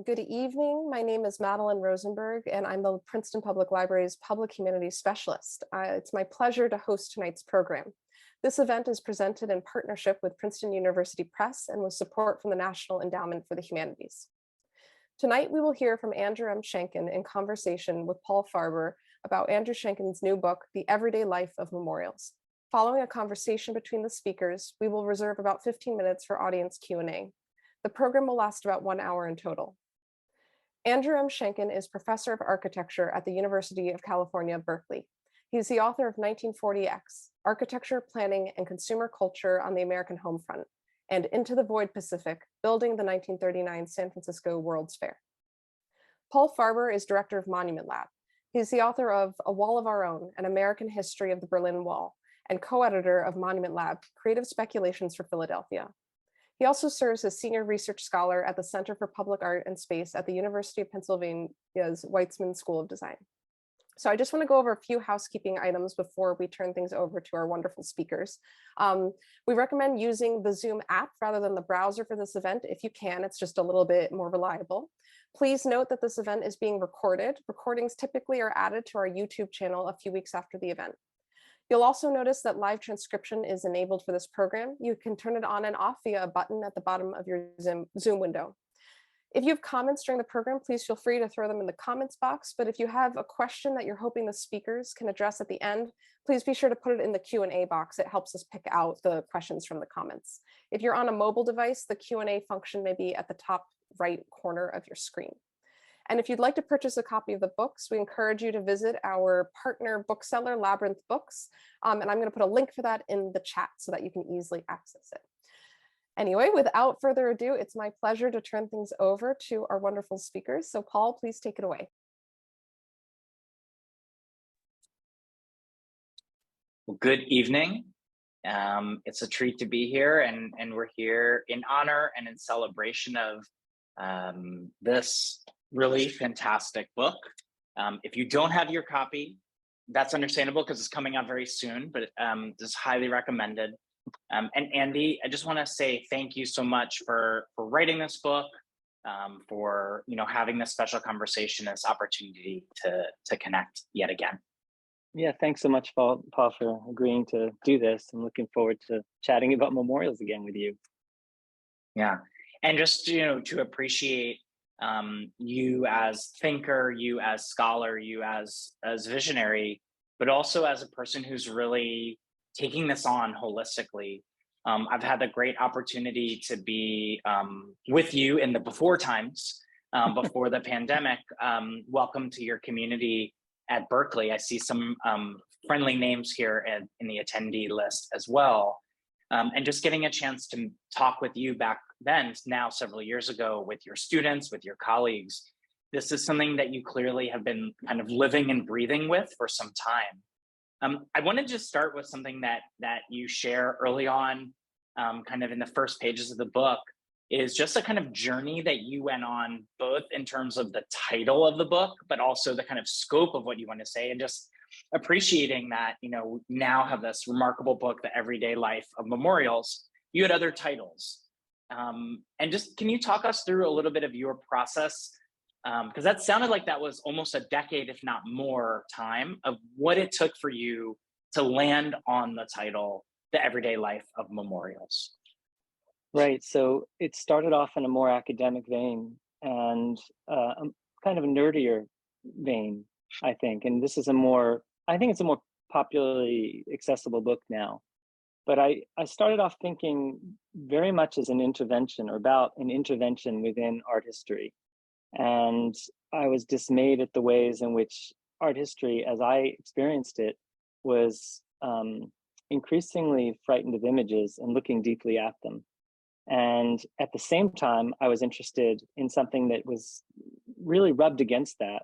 Good evening. My name is Madeline Rosenberg, and I'm the Princeton Public Library's Public Humanities Specialist. It's my pleasure to host tonight's program. This event is presented in partnership with Princeton University Press and with support from the National Endowment for the Humanities. Tonight, we will hear from Andrew M. Shanken in conversation with Paul Farber about Andrew Shanken's new book, The Everyday Life of Memorials. Following a conversation between the speakers, we will reserve about 15 minutes for audience Q&A. The program will last about 1 hour in total. Andrew M. Shanken is professor of architecture at the University of California, Berkeley. He is the author of 1940X, Architecture, Planning, and Consumer Culture on the American Homefront, and Into the Void Pacific, Building the 1939 San Francisco World's Fair. Paul Farber is director of Monument Lab. He is the author of A Wall of Our Own, An American History of the Berlin Wall, and co-editor of Monument Lab, Creative Speculations for Philadelphia. He also serves as senior research scholar at the Center for Public Art and Space at the University of Pennsylvania's Weitzman School of Design. So I just want to go over a few housekeeping items before we turn things over to our wonderful speakers. We recommend using the Zoom app rather than the browser for this event. If you can, it's just a little bit more reliable. Please note that this event is being recorded. Recordings typically are added to our YouTube channel a few weeks after the event. You'll also notice that live transcription is enabled for this program. You can turn it on and off via a button at the bottom of your Zoom window. If you have comments during the program, please feel free to throw them in the comments box. But if you have a question that you're hoping the speakers can address at the end, please be sure to put it in the Q&A box. It helps us pick out the questions from the comments. If you're on a mobile device, the Q&A function may be at the top right corner of your screen. And if you'd like to purchase a copy of the books, we encourage you to visit our partner bookseller, Labyrinth Books. And I'm going to put a link for that in the chat so that you can easily access it. Anyway, without further ado, it's my pleasure to turn things over to our wonderful speakers. So Paul, please take it away. Well, good evening. It's a treat to be here, and we're here in honor and in celebration of this really fantastic book. If you don't have your copy, that's understandable because it's coming out very soon, but this is highly recommended. And Andy, I just want to say thank you so much for writing this book, for having this special conversation, this opportunity to connect yet again. Yeah, thanks so much, Paul, for agreeing to do this. I'm looking forward to chatting about memorials again with you. Yeah, and just to appreciate you as thinker, you as scholar, you as visionary, but also as a person who's really taking this on holistically. I've had the great opportunity to be with you in the before times, before the pandemic. Welcome to your community at Berkeley. I see some friendly names here in the attendee list as well. And just getting a chance to talk with you back then, now several years ago, with your students, with your colleagues. This is something that you clearly have been kind of living and breathing with for some time. I want to just start with something that you share early on, kind of in the first pages of the book, is just a kind of journey that you went on, both in terms of the title of the book, but also the kind of scope of what you want to say, and just appreciating that, now have this remarkable book, The Everyday Life of Memorials. You had other titles. And just, can you talk us through a little bit of your process? Because that sounded like that was almost a decade, if not more, time of what it took for you to land on the title, The Everyday Life of Memorials. Right, so it started off in a more academic vein and kind of a nerdier vein, I think. And this is I think it's a more popularly accessible book now. But I started off thinking very much as an intervention, or about an intervention within art history. And I was dismayed at the ways in which art history, as I experienced it, was increasingly frightened of images and looking deeply at them. And at the same time, I was interested in something that was really rubbed against that,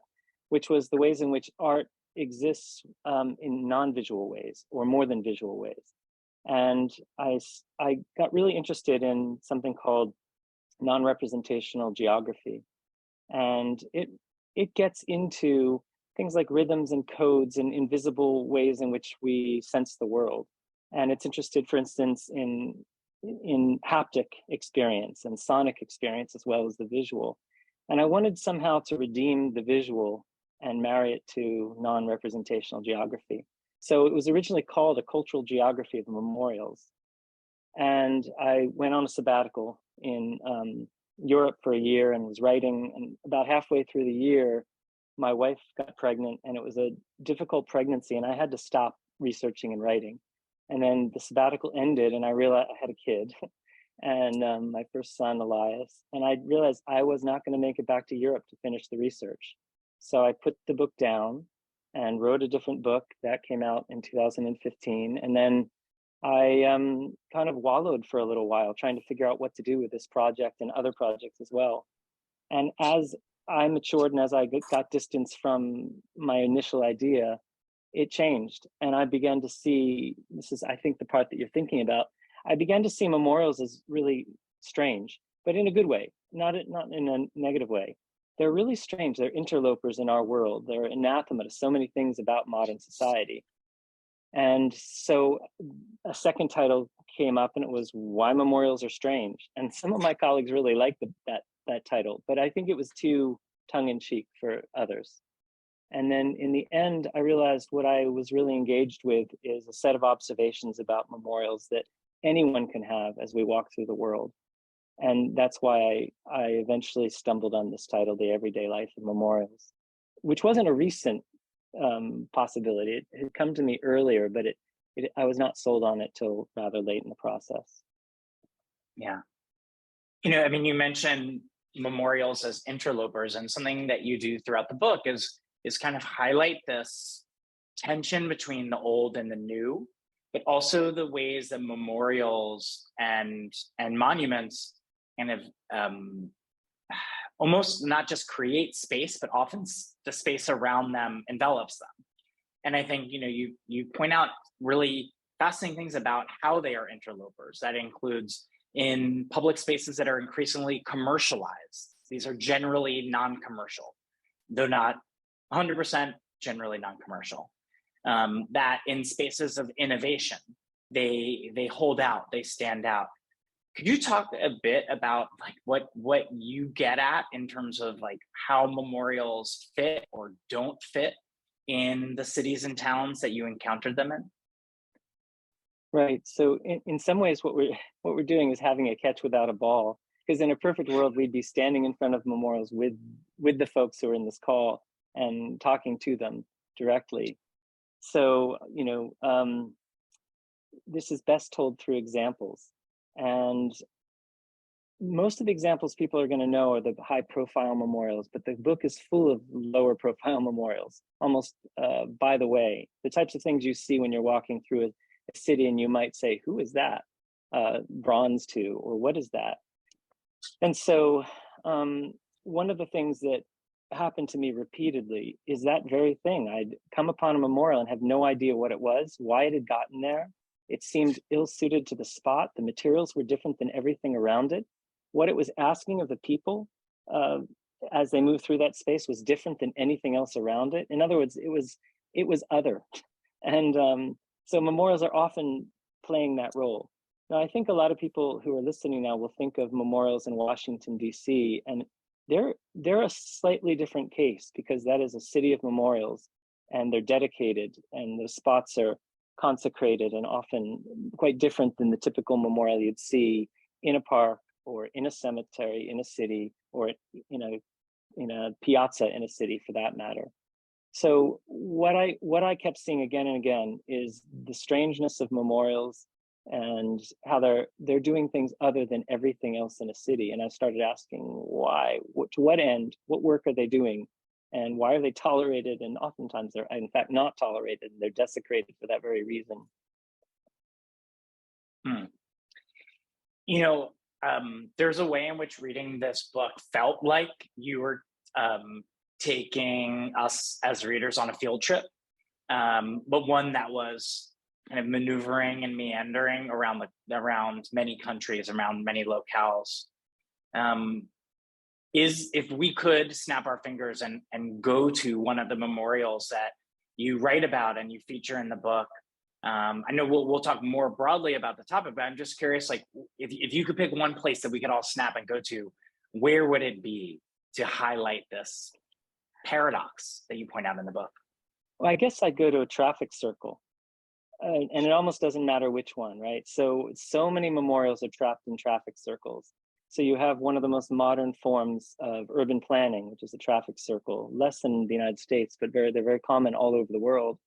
which was the ways in which art exists in non-visual ways, or more than visual ways. And I got really interested in something called non-representational geography. And it gets into things like rhythms and codes and invisible ways in which we sense the world. And it's interested, for instance, in haptic experience and sonic experience, as well as the visual. And I wanted somehow to redeem the visual and marry it to non-representational geography. So it was originally called A Cultural Geography of Memorials. And I went on a sabbatical in Europe for a year and was writing. And about halfway through the year, my wife got pregnant, and it was a difficult pregnancy, and I had to stop researching and writing. And then the sabbatical ended, and I realized I had a kid, and my first son, Elias, and I realized I was not going to make it back to Europe to finish the research. So I put the book down and wrote a different book that came out in 2015. And then I kind of wallowed for a little while trying to figure out what to do with this project and other projects as well. And as I matured and as I got distance from my initial idea, it changed. And I began to see, this is, I think, the part that you're thinking about, I began to see memorials as really strange, but in a good way, not in a negative way. They're really strange. They're interlopers in our world. They're anathema to so many things about modern society. And so a second title came up, and it was Why Memorials Are Strange. And some of my colleagues really liked that title, but I think it was too tongue-in-cheek for others. And then in the end, I realized what I was really engaged with is a set of observations about memorials that anyone can have as we walk through the world. And that's why I eventually stumbled on this title, The Everyday Life of Memorials, which wasn't a recent possibility. It had come to me earlier, but I was not sold on it till rather late in the process. Yeah. I mean, you mentioned memorials as interlopers, and something that you do throughout the book is kind of highlight this tension between the old and the new, but also the ways that memorials and monuments kind of almost not just create space, but often the space around them envelops them. And I think, you point out really fascinating things about how they are interlopers. That includes in public spaces that are increasingly commercialized. These are generally non-commercial, though not 100% generally non-commercial. That in spaces of innovation, they hold out, they stand out. Could you talk a bit about like what you get at in terms of like how memorials fit or don't fit in the cities and towns that you encountered them in? Right. So in some ways, what we're doing is having a catch without a ball. Because in a perfect world, we'd be standing in front of memorials with the folks who are in this call and talking to them directly. So this is best told through examples. And most of the examples people are going to know are the high profile memorials, but the book is full of lower profile memorials, almost by the way, the types of things you see when you're walking through a city and you might say, who is that bronze to, or what is that? And so one of the things that happened to me repeatedly is that very thing. I'd come upon a memorial and have no idea what it was, why it had gotten there. It seemed ill-suited to the spot. The materials were different than everything around it. What it was asking of the people as they moved through that space was different than anything else around it. In other words, it was other. And so memorials are often playing that role. Now, I think a lot of people who are listening now will think of memorials in Washington, D.C., and they're a slightly different case because that is a city of memorials, and they're dedicated, and the spots are consecrated and often quite different than the typical memorial you'd see in a park or in a cemetery in a city or in a piazza in a city for that matter. So what I kept seeing again and again is the strangeness of memorials and how they're doing things other than everything else in a city. And I started asking why, to what end, what work are they doing? And why are they tolerated? And oftentimes they're in fact not tolerated, and they're desecrated for that very reason. There's a way in which reading this book felt like you were taking us as readers on a field trip, but one that was kind of maneuvering and meandering around many countries, around many locales. If we could snap our fingers and go to one of the memorials that you write about and you feature in the book, I know we'll talk more broadly about the topic, but I'm just curious, like if you could pick one place that we could all snap and go to, where would it be? to highlight this paradox that you point out in the book? Well, I guess I'd go to a traffic circle. And it almost doesn't matter which one, right? So many memorials are trapped in traffic circles. So you have one of the most modern forms of urban planning, which is a traffic circle, less in the United States, but they're very common all over the world.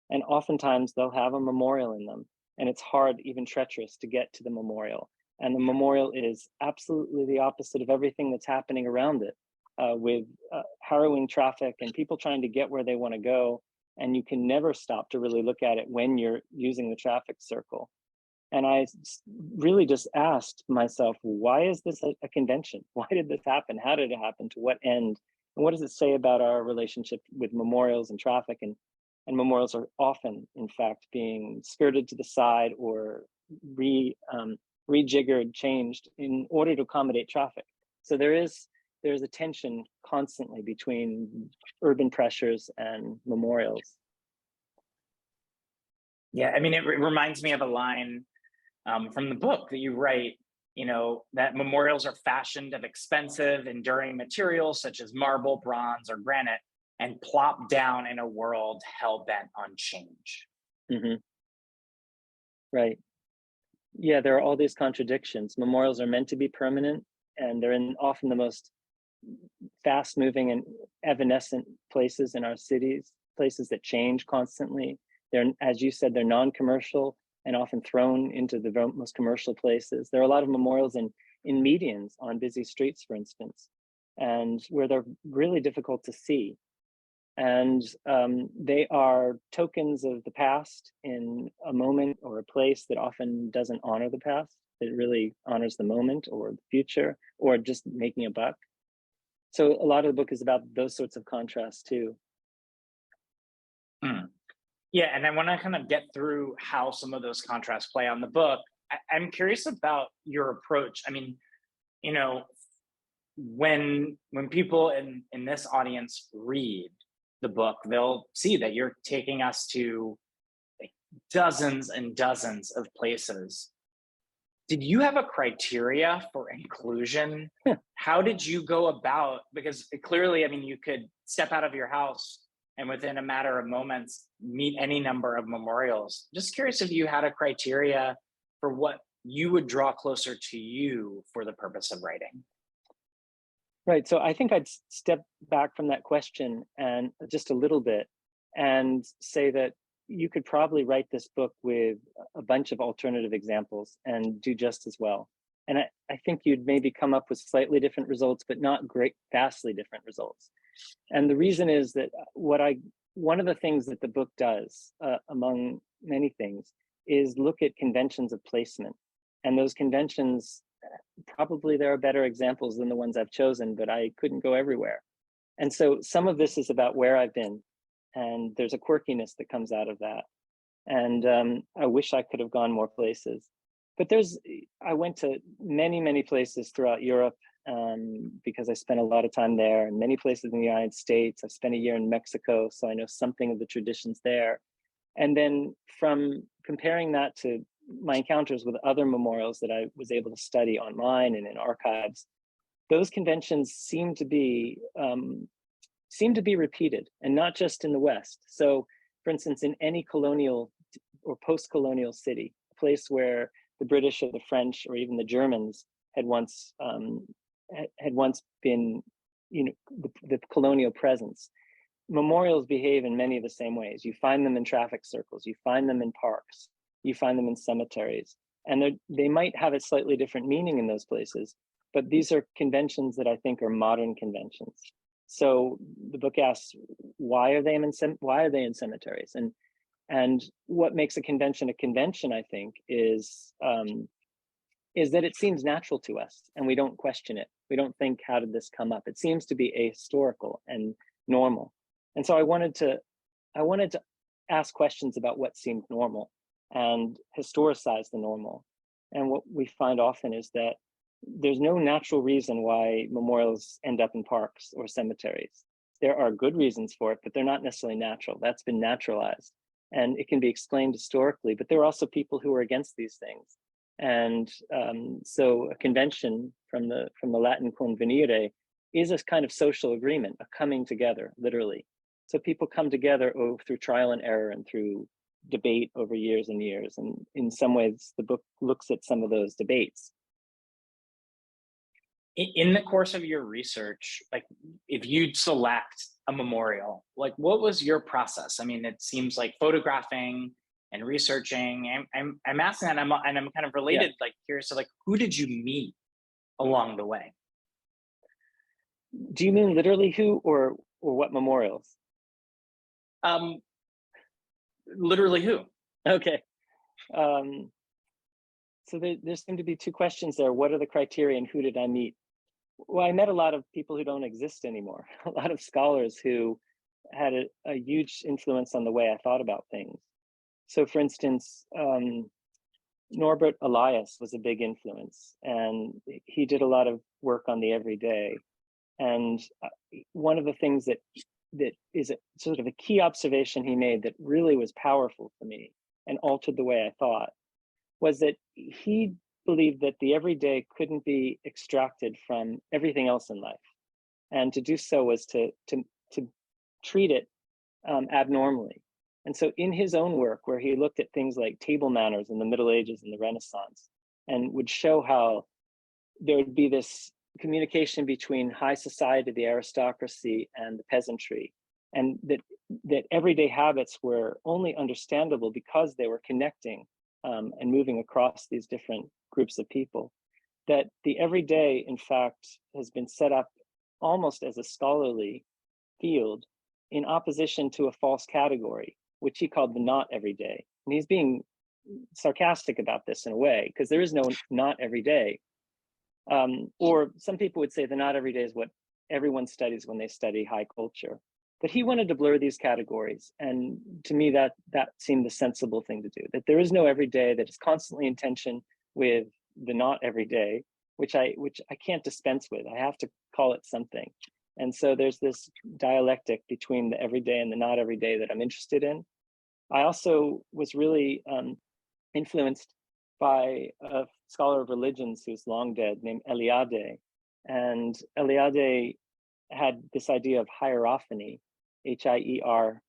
And oftentimes they'll have a memorial in them. And it's hard, even treacherous, to get to the memorial. And the memorial is absolutely the opposite of everything that's happening around it, with harrowing traffic and people trying to get where they want to go. And you can never stop to really look at it when you're using the traffic circle. And I really just asked myself, why is this a convention? Why did this happen? How did it happen? To what end? And what does it say about our relationship with memorials and traffic? And memorials are often, in fact, being skirted to the side or rejiggered, changed in order to accommodate traffic. So there's a tension constantly between urban pressures and memorials. Yeah, I mean, it reminds me of a line from the book that you write, that memorials are fashioned of expensive, enduring materials such as marble, bronze, or granite, and plop down in a world hell-bent on change. Mm-hmm. Right. Yeah, there are all these contradictions. Memorials are meant to be permanent, and they're in often the most fast-moving and evanescent places in our cities, places that change constantly. They're, as you said, they're non-commercial and often thrown into the most commercial places. There are a lot of memorials in medians on busy streets, for instance, and where they're really difficult to see. And they are tokens of the past in a moment or a place that often doesn't honor the past. It really honors the moment or the future, or just making a buck. So a lot of the book is about those sorts of contrasts too. Yeah, and I want to kind of get through how some of those contrasts play on the book. I'm curious about your approach. I mean, when people in this audience read the book, they'll see that you're taking us to like dozens and dozens of places. Did you have a criteria for inclusion? How did you go about, because clearly, I mean, you could step out of your house and within a matter of moments, meet any number of memorials. Just curious if you had a criteria for what you would draw closer to you for the purpose of writing. Right, so I think I'd step back from that question and just a little bit and say that you could probably write this book with a bunch of alternative examples and do just as well. And I think you'd maybe come up with slightly different results, but not vastly different results. And the reason is that one of the things that the book does, among many things, is look at conventions of placement. And those conventions, probably there are better examples than the ones I've chosen, but I couldn't go everywhere. And so some of this is about where I've been, and there's a quirkiness that comes out of that. And I wish I could have gone more places. But I went to many, many places throughout Europe because I spent a lot of time there, and many places in the United States. I spent a year in Mexico, so I know something of the traditions there. And then from comparing that to my encounters with other memorials that I was able to study online and in archives, those conventions seem to be repeated, and not just in the West. So, for instance, in any colonial or post-colonial city, a place where the British or the French or even the Germans had once been, the colonial presence, memorials behave in many of the same ways. You find them in traffic circles, you find them in parks, you find them in cemeteries, and they might have a slightly different meaning in those places, but these are conventions that I think are modern conventions. So the book asks, why are they in cemeteries? And what makes a convention, I think, is that it seems natural to us and we don't question it. We don't think, how did this come up? It seems to be ahistorical and normal. And so I wanted to ask questions about what seemed normal and historicize the normal. And what we find often is that there's no natural reason why memorials end up in parks or cemeteries. There are good reasons for it, but they're not necessarily natural. That's been naturalized. And it can be explained historically, but there are also people who are against these things. And so a convention from the Latin convenire is a kind of social agreement, a coming together, literally. So people come together through trial and error and through debate over years and years. And in some ways, the book looks at some of those debates. In the course of your research, like if you'd select a memorial, like what was your process? I mean, it seems like photographing and researching. I'm asking that, and I'm kind of related, like curious, like who did you meet along the way? Do you mean literally who, or what memorials? Literally who? Okay. So there seem to be two questions there. What are the criteria and who did I meet? Well, I met a lot of people who don't exist anymore, a lot of scholars who had a huge influence on the way I thought about things. So for instance, Norbert Elias was a big influence, and he did a lot of work on the everyday. And one of the things that is sort of a key observation he made that really was powerful for me and altered the way I thought was that he believed that the everyday couldn't be extracted from everything else in life. And to do so was to treat it abnormally. And so in his own work, where he looked at things like table manners in the Middle Ages and the Renaissance, and would show how there would be this communication between high society, the aristocracy, and the peasantry, and that everyday habits were only understandable because they were connecting and moving across these different groups of people, that the everyday, in fact, has been set up almost as a scholarly field in opposition to a false category, which he called the not everyday. And he's being sarcastic about this in a way, because there is no not everyday. Or some people would say the not everyday is what everyone studies when they study high culture. But he wanted to blur these categories. And to me, that seemed the sensible thing to do, that there is no everyday that is constantly in tension with the not everyday, which I can't dispense with. I have to call it something. And so there's this dialectic between the everyday and the not everyday that I'm interested in. I also was really influenced by a scholar of religions who's long dead named Eliade. And Eliade had this idea of hierophany, H-I-E-R,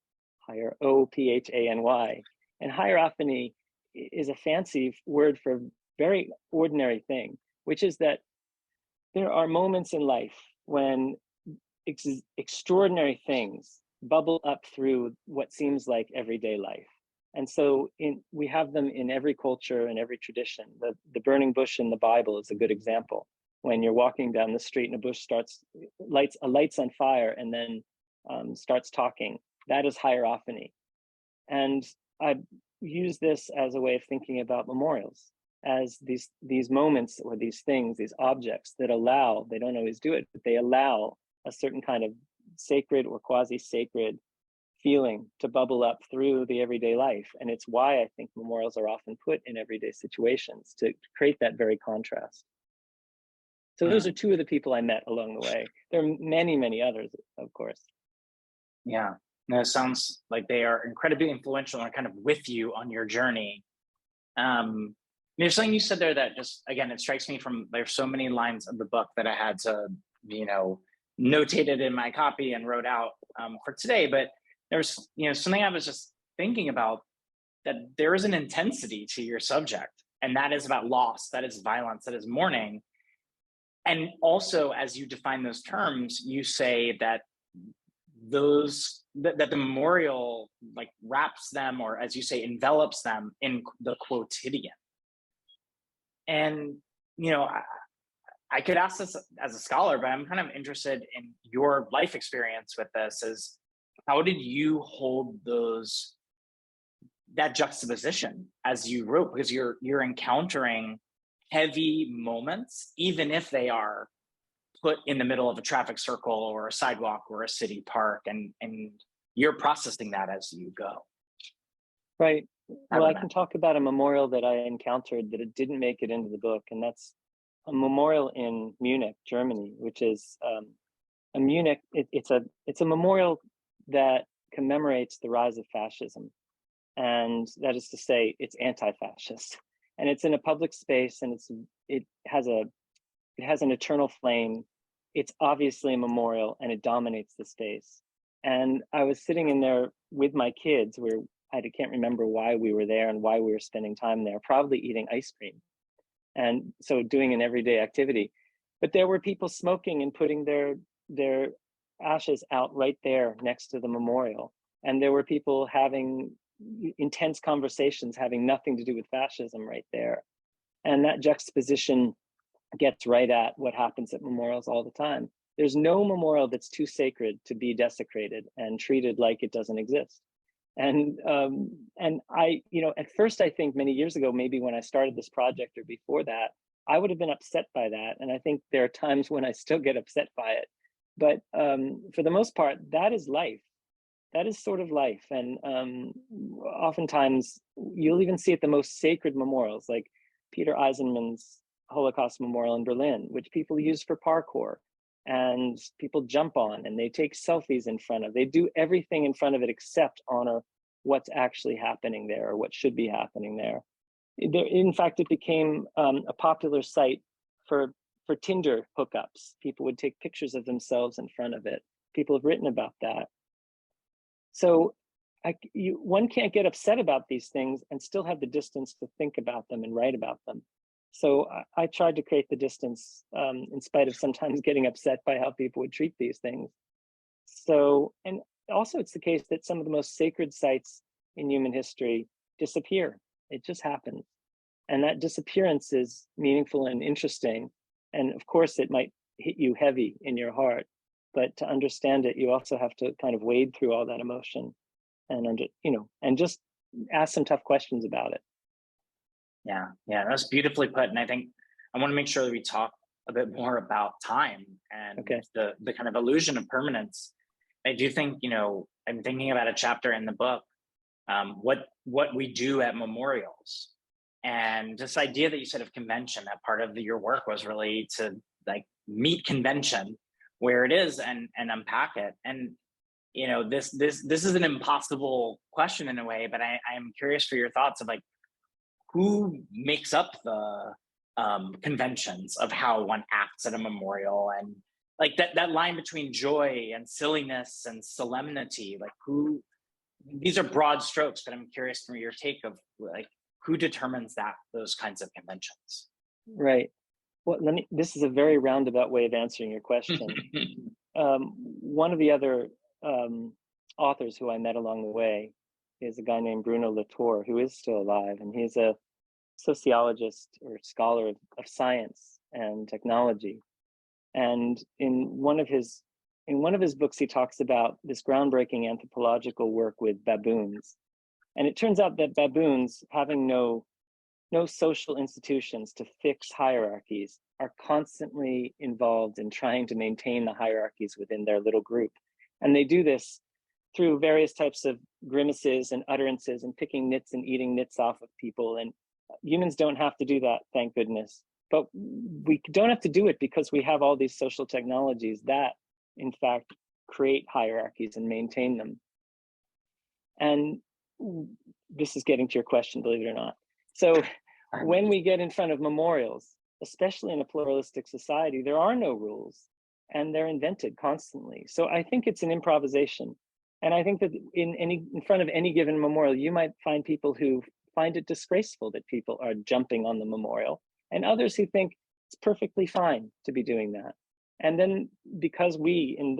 O-P-H-A-N-Y. And hierophany is a fancy word for a very ordinary thing, which is that there are moments in life when extraordinary things bubble up through what seems like everyday life. And so we have them in every culture and every tradition. The burning bush in the Bible is a good example. When you're walking down the street and a bush lights on fire and then starts talking, that is hierophany. And I use this as a way of thinking about memorials, as these moments or these things, these objects that allow, they don't always do it, but they allow a certain kind of sacred or quasi-sacred feeling to bubble up through the everyday life. And it's why I think memorials are often put in everyday situations, to create that very contrast. So those are two of the people I met along the way. There are many, many others, of course. Yeah, no, it sounds like they are incredibly influential and kind of with you on your journey. There's something you said there that just, again, it strikes me from, there's so many lines of the book that I had to, notated in my copy and wrote out for today. But there's, something I was just thinking about, that there is an intensity to your subject, and that is about loss, that is violence, that is mourning. And also, as you define those terms, you say that that the memorial like wraps them, or as you say, envelops them in the quotidian. And, I could ask this as a scholar, but I'm kind of interested in your life experience with this. Is how did you hold that juxtaposition as you wrote? Because you're encountering heavy moments, even if they are put in the middle of a traffic circle or a sidewalk or a city park, and you're processing that as you go. Right. Well, I can talk about a memorial that I encountered that it didn't make it into the book, and that's a memorial in Munich, Germany, which is it's a memorial that commemorates the rise of fascism, and that is to say, it's anti-fascist, and it's in a public space, and it has an eternal flame it's obviously a memorial and it dominates the space. And I was sitting in there with my kids, where I can't remember why we were there and why we were spending time there, probably eating ice cream. And so doing an everyday activity. But there were people smoking and putting their ashes out right there next to the memorial. And there were people having intense conversations having nothing to do with fascism right there. And that juxtaposition gets right at what happens at memorials all the time. There's no memorial that's too sacred to be desecrated and treated like it doesn't exist. And I, at first, I think many years ago, maybe when I started this project or before that, I would have been upset by that. And I think there are times when I still get upset by it. But for the most part, that is life. That is sort of life. And oftentimes you'll even see at the most sacred memorials, like Peter Eisenman's Holocaust Memorial in Berlin, which people use for parkour and people jump on and they take selfies in front of. They do everything in front of it except honor what's actually happening there or what should be happening there. In fact, it became a popular site for Tinder hookups. People would take pictures of themselves in front of it. People have written about that. So one can't get upset about these things and still have the distance to think about them and write about them. So I tried to create the distance in spite of sometimes getting upset by how people would treat these things. So, and also it's the case that some of the most sacred sites in human history disappear. It just happens. And that disappearance is meaningful and interesting. And of course, it might hit you heavy in your heart, but to understand it, you also have to kind of wade through all that emotion and, and just ask some tough questions about it. Yeah, that's beautifully put. And I think I want to make sure that we talk a bit more about time and the kind of illusion of permanence. I do think, I'm thinking about a chapter in the book, what we do at memorials. And this idea that you said of convention, that part of your work was really to like meet convention where it is and unpack it. And this is an impossible question in a way, but I am curious for your thoughts of like, who makes up the conventions of how one acts at a memorial, and like that line between joy and silliness and solemnity, like these are broad strokes, but I'm curious from your take of like, who determines those kinds of conventions? Right. Well, this is a very roundabout way of answering your question. One of the other authors who I met along the way is a guy named Bruno Latour, who is still alive, and he's a sociologist or scholar of science and technology. And in one of his books, he talks about this groundbreaking anthropological work with baboons. And it turns out that baboons, having no social institutions to fix hierarchies, are constantly involved in trying to maintain the hierarchies within their little group. And they do this through various types of grimaces and utterances and picking nits and eating nits off of people. And humans don't have to do that, thank goodness. But we don't have to do it because we have all these social technologies that, in fact, create hierarchies and maintain them. And this is getting to your question, believe it or not. So when we get in front of memorials, especially in a pluralistic society, there are no rules and they're invented constantly. So I think it's an improvisation. And I think that in front of any given memorial, you might find people who find it disgraceful that people are jumping on the memorial, and others who think it's perfectly fine to be doing that. And then because we in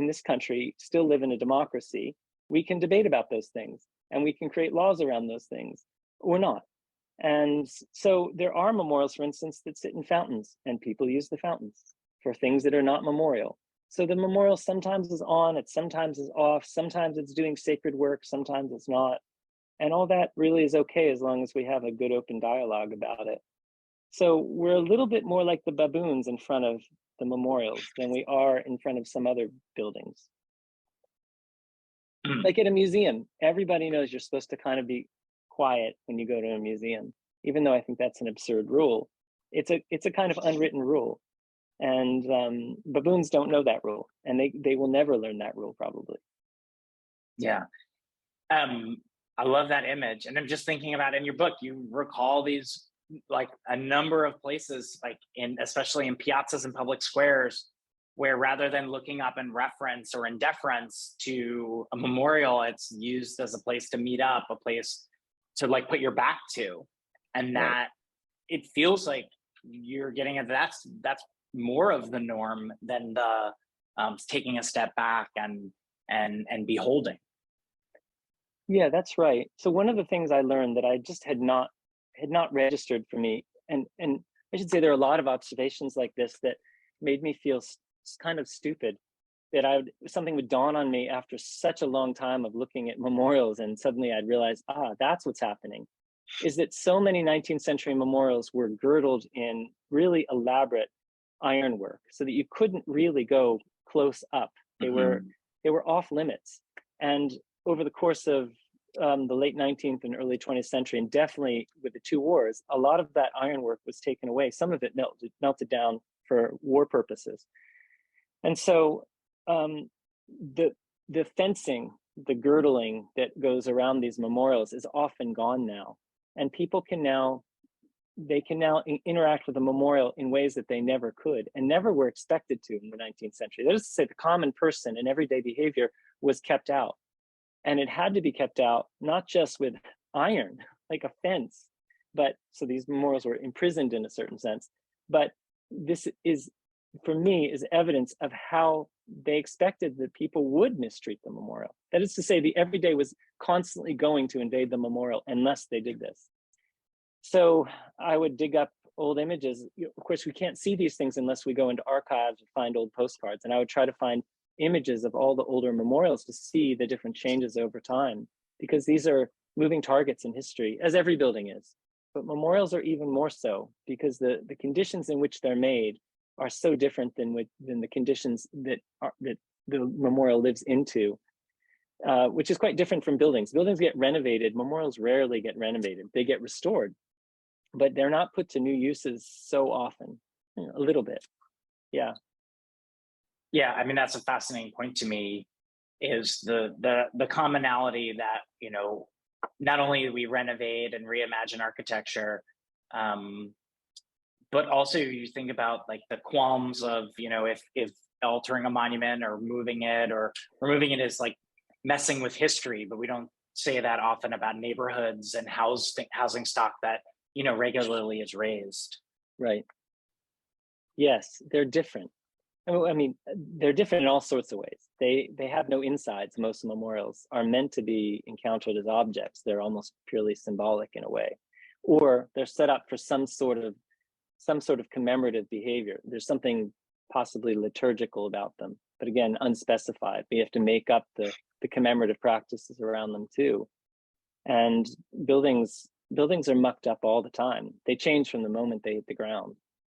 this country still live in a democracy, we can debate about those things and we can create laws around those things or not. And so there are memorials, for instance, that sit in fountains, and people use the fountains for things that are not memorial. So the memorial sometimes is on, it sometimes is off, sometimes it's doing sacred work, sometimes it's not. And all that really is okay as long as we have a good open dialogue about it. So we're a little bit more like the baboons in front of the memorials than we are in front of some other buildings. Like at a museum, everybody knows you're supposed to kind of be quiet when you go to a museum, even though I think that's an absurd rule. It's a kind of unwritten rule. And baboons don't know that rule, and they will never learn that rule, probably. Yeah. I love that image. And I'm just thinking about in your book, you recall these, like a number of places, like especially in piazzas and public squares, where rather than looking up in reference or in deference to a memorial, it's used as a place to meet up, a place to like put your back to. And that it feels like you're getting at that's more of the norm than the taking a step back and beholding. Yeah, that's right. So one of the things I learned that I just had not registered for me, and I should say there are a lot of observations like this that made me feel kind of stupid, that something would dawn on me after such a long time of looking at memorials, and suddenly I'd realize, that's what's happening, is that so many 19th century memorials were girdled in really elaborate ironwork so that you couldn't really go close up. They were off limits. And over the course of the late 19th and early 20th century, and definitely with the two wars, a lot of that ironwork was taken away. Some of it melted down for war purposes. And so the fencing, the girdling that goes around these memorials is often gone now. And people can now interact with a memorial in ways that they never could and never were expected to in the 19th century. That is to say, the common person and everyday behavior was kept out. And it had to be kept out, not just with iron, like a fence, but so these memorials were imprisoned in a certain sense. But this is, for me, is evidence of how they expected that people would mistreat the memorial. That is to say, the everyday was constantly going to invade the memorial unless they did this. So I would dig up old images. Of course, we can't see these things unless we go into archives or find old postcards. And I would try to find images of all the older memorials to see the different changes over time, because these are moving targets in history, as every building is. But memorials are even more so, because the conditions in which they're made are so different than the conditions that the memorial lives into, which is quite different from buildings. Buildings get renovated, memorials rarely get renovated. They get restored, but they're not put to new uses so often, a little bit. Yeah. Yeah, I mean, that's a fascinating point to me, is the commonality that, you know, not only do we renovate and reimagine architecture, but also you think about like the qualms of, you know, if altering a monument or moving it or removing it is like messing with history, but we don't say that often about neighborhoods and housing stock that, you know, regularly is raised. Right. Yes, they're different. I mean, they're different in all sorts of ways. They have no insides. Most memorials are meant to be encountered as objects. They're almost purely symbolic in a way, or they're set up for some sort of commemorative behavior. There's something possibly liturgical about them, but again, unspecified. We have to make up the commemorative practices around them too. And buildings are mucked up all the time. They change from the moment they hit the ground.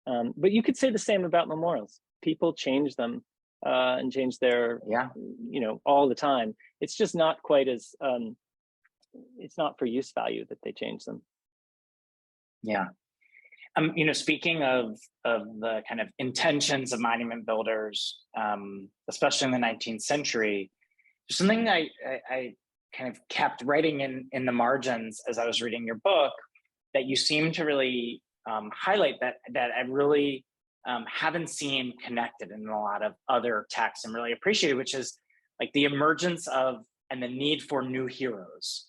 But you could say the same about memorials. People change them and change their, you know, all the time. It's just not quite as, it's not for use value that they change them. Yeah. You know, speaking of the kind of intentions of monument builders, especially in the 19th century, there's something I kind of kept writing in the margins as I was reading your book that you seem to really highlight that I really haven't seen connected in a lot of other texts and really appreciated, which is like the emergence of and the need for new heroes.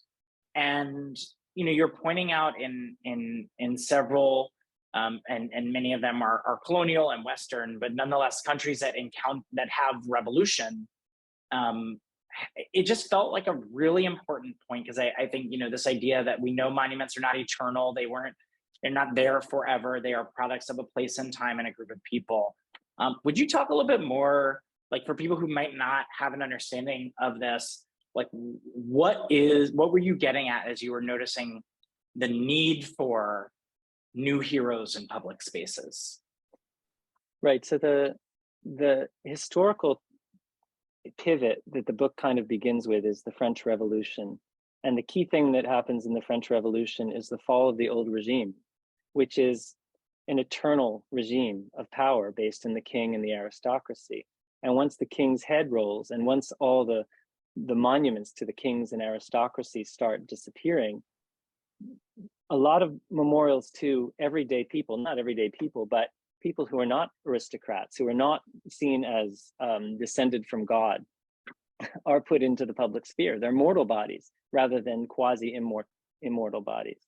And, you know, you're pointing out in several, and many of them are colonial and Western, but nonetheless countries that have revolution. It just felt like a really important point, because I think, you know, this idea that we know monuments are not eternal, they're not there forever. They are products of a place and time and a group of people. Would you talk a little bit more, like for people who might not have an understanding of this, like what were you getting at as you were noticing the need for new heroes in public spaces? Right, so the historical pivot that the book kind of begins with is the French Revolution. And the key thing that happens in the French Revolution is the fall of the old regime, which is an eternal regime of power based in the king and the aristocracy. And once the king's head rolls, and once all the monuments to the kings and aristocracy start disappearing, a lot of memorials to everyday people, not everyday people, but people who are not aristocrats, who are not seen as descended from God, are put into the public sphere. They're mortal bodies rather than quasi-immortal bodies.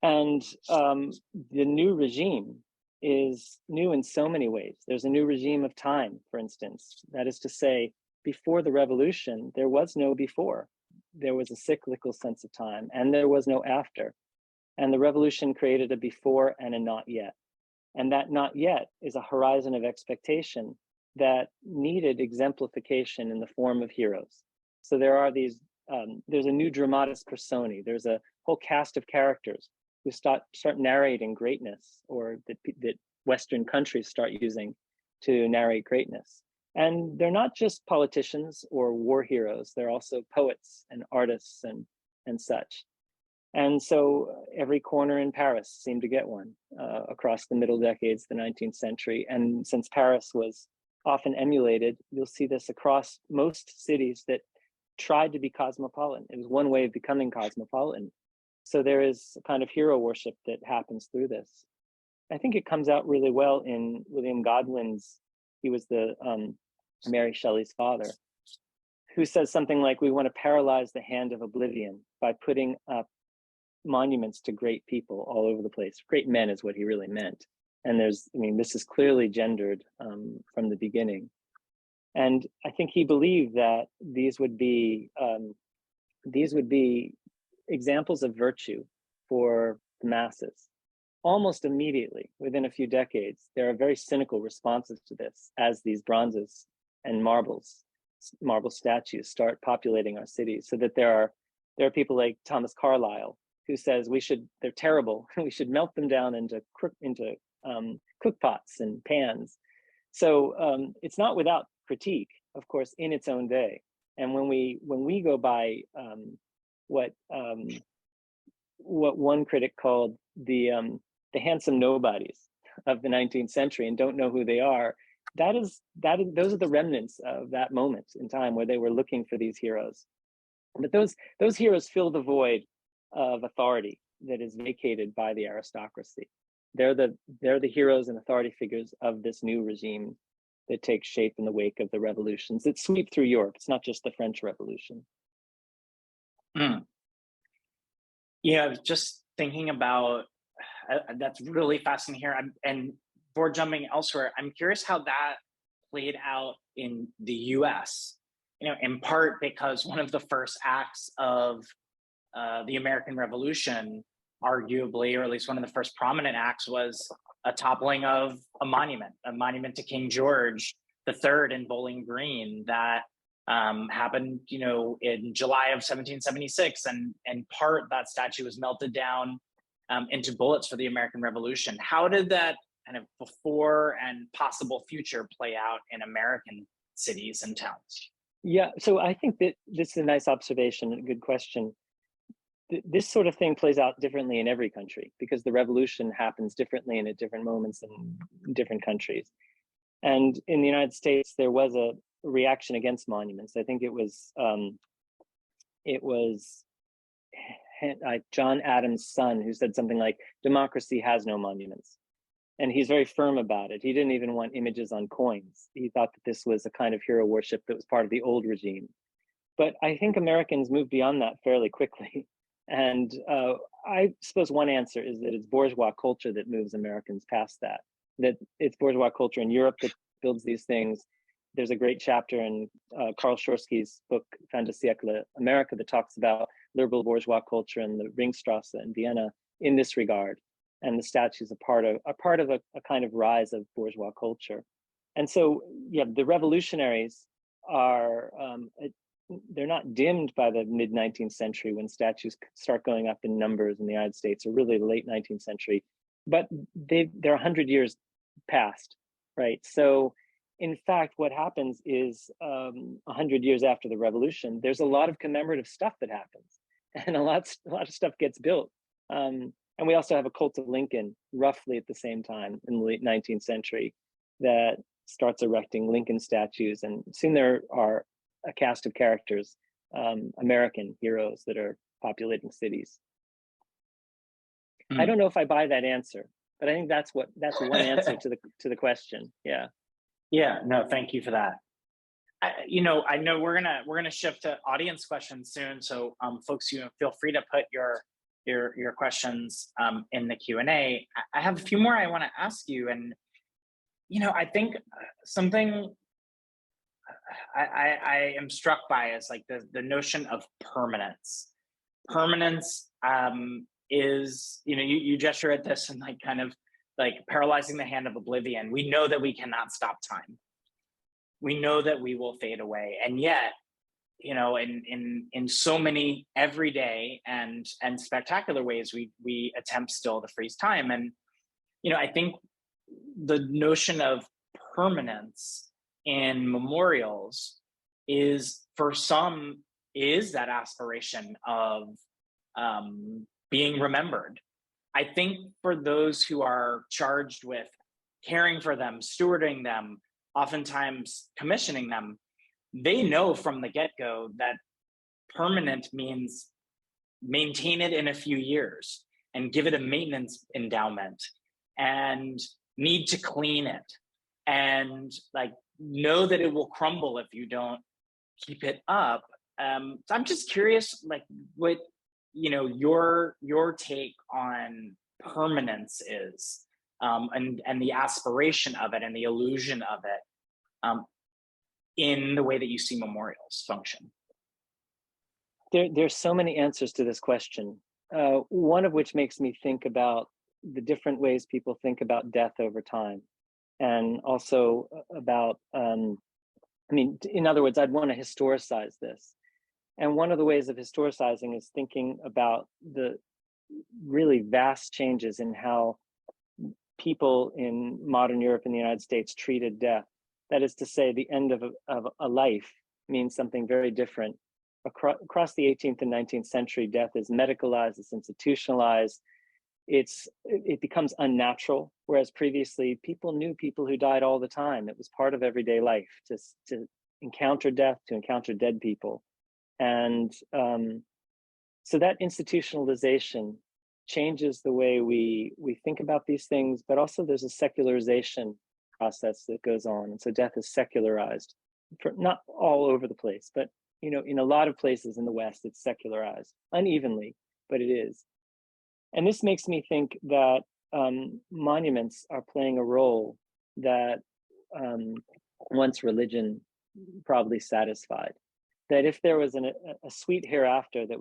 And the new regime is new in so many ways. There's a new regime of time, for instance. That is to say, before the revolution, there was no before. There was a cyclical sense of time, and there was no after. And the revolution created a before and a not yet. And that not yet is a horizon of expectation that needed exemplification in the form of heroes. So there are these, there's a new dramatis personae. There's a whole cast of characters who start narrating greatness, or that Western countries start using to narrate greatness. And they're not just politicians or war heroes. They're also poets and artists and such. And so every corner in Paris seemed to get one across the middle decades of the 19th century. And since Paris was often emulated, you'll see this across most cities that tried to be cosmopolitan. It was one way of becoming cosmopolitan. So there is a kind of hero worship that happens through this. I think it comes out really well in William Godwin's, he was the Mary Shelley's father, who says something like, we want to paralyze the hand of oblivion by putting up monuments to great people all over the place. Great men is what he really meant. And there's, I mean, this is clearly gendered from the beginning. And I think he believed that these would be examples of virtue for the masses. Almost immediately, within a few decades, there are very cynical responses to this as these bronzes and marble statues start populating our cities, so that there are people like Thomas Carlyle who says they're terrible, we should melt them down into cook pots and pans. So it's not without critique, of course, in its own day. And when we go by what one critic called the handsome nobodies of the 19th century and don't know who they are, those are the remnants of that moment in time where they were looking for these heroes. But those heroes fill the void of authority that is vacated by the aristocracy. They're the heroes and authority figures of this new regime that takes shape in the wake of the revolutions that sweep through Europe. It's not just the French Revolution. Yeah, just thinking about that's really fascinating here. And before jumping elsewhere, I'm curious how that played out in the U.S. In part because one of the first acts of the American Revolution, arguably, or at least one of the first prominent acts, was a toppling of a monument to King George III in Bowling Green that happened, in July of 1776, and part that statue was melted down into bullets for the American Revolution. How did that kind of before and possible future play out in American cities and towns? Yeah, so I think that this is a nice observation and a good question. This sort of thing plays out differently in every country because the revolution happens differently and at different moments in different countries. And in the United States, there was a reaction against monuments. I think it was John Adams' son who said something like, democracy has no monuments. And he's very firm about it. He didn't even want images on coins. He thought that this was a kind of hero worship that was part of the old regime. But I think Americans moved beyond that fairly quickly. And I suppose one answer is that it's bourgeois culture that moves Americans past that it's bourgeois culture in Europe that builds these things. There's a great chapter in Karl Schorsky's book, Fin de siècle America, that talks about liberal bourgeois culture and the Ringstrasse in Vienna in this regard. And the statues are part of a kind of rise of bourgeois culture. And so, yeah, the revolutionaries are, they're not dimmed by the mid-19th century when statues start going up in numbers in the United States, or really the late 19th century, but they're 100 years past, right? So in fact, what happens is 100 years after the revolution, there's a lot of commemorative stuff that happens, and a lot of stuff gets built. And we also have a cult of Lincoln roughly at the same time in the late 19th century that starts erecting Lincoln statues, and soon there are a cast of characters, American heroes that are populating cities. I don't know if I buy that answer. But I think that's one answer to the question. Yeah. Yeah, no, thank you for that. I know we're gonna shift to audience questions soon, so folks, feel free to put your questions in the Q&A. I have a few more I want to ask you, and I think something I am struck by is like the notion of permanence. Permanence is, you gesture at this and like kind of like paralyzing the hand of oblivion. We know that we cannot stop time. We know that we will fade away, and yet, in so many everyday and spectacular ways, we attempt still to freeze time. And I think the notion of permanence in memorials is, for some, is that aspiration of being remembered. I think for those who are charged with caring for them, stewarding them, oftentimes commissioning them, they know from the get-go that permanent means maintain it in a few years and give it a maintenance endowment and need to clean it and like know that it will crumble if you don't keep it up. So I'm just curious, like what your take on permanence is, and the aspiration of it and the illusion of it, in the way that you see memorials function. There's so many answers to this question. One of which makes me think about the different ways people think about death over time, and also about, in other words, I'd want to historicize this. And one of the ways of historicizing is thinking about the really vast changes in how people in modern Europe and the United States treated death. That is to say, the end of a life means something very different. Across the 18th and 19th century, death is medicalized, it's institutionalized, it becomes unnatural, whereas previously people knew people who died all the time. It was part of everyday life to encounter death, to encounter dead people. And so that institutionalization changes the way we think about these things, but also there's a secularization process that goes on. And so death is secularized, not all over the place, but in a lot of places in the West, it's secularized, unevenly, but it is. And this makes me think that monuments are playing a role that once religion probably satisfied. That if there was a sweet hereafter that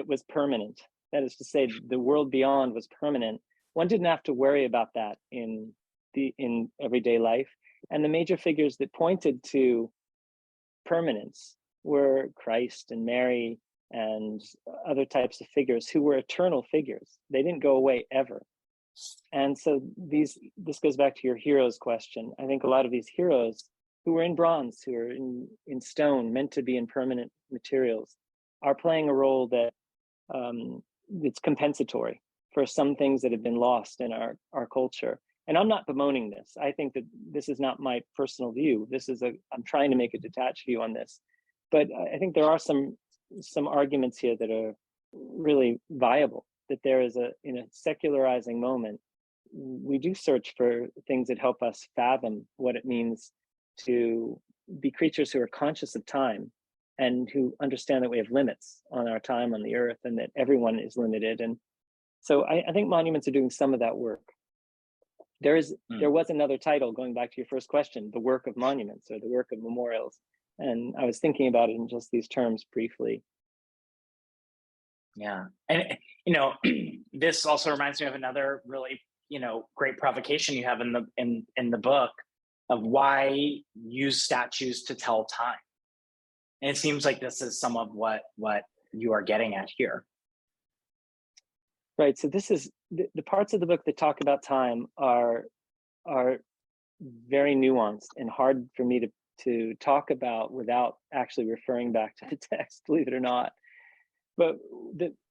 was permanent, that is to say, the world beyond was permanent, one didn't have to worry about that in everyday life. And the major figures that pointed to permanence were Christ and Mary and other types of figures who were eternal figures. They didn't go away ever. And so this goes back to your heroes question. I think a lot of these heroes who were in bronze, who are in stone, meant to be in permanent materials, are playing a role that it's compensatory for some things that have been lost in our culture. And I'm not bemoaning this. I think that this is not my personal view. I'm trying to make a detached view on this. But I think there are some arguments here that are really viable, that there is in a secularizing moment, we do search for things that help us fathom what it means to be creatures who are conscious of time and who understand that we have limits on our time on the earth and that everyone is limited. And so I think monuments are doing some of that work. There was another title, going back to your first question, the work of monuments or the work of memorials. And I was thinking about it in just these terms briefly. Yeah. And, this also reminds me of another really, great provocation you have in the book of why use statues to tell time. And it seems like this is some of what you are getting at here. Right. So this is the parts of the book that talk about time are very nuanced and hard for me to talk about without actually referring back to the text, believe it or not. But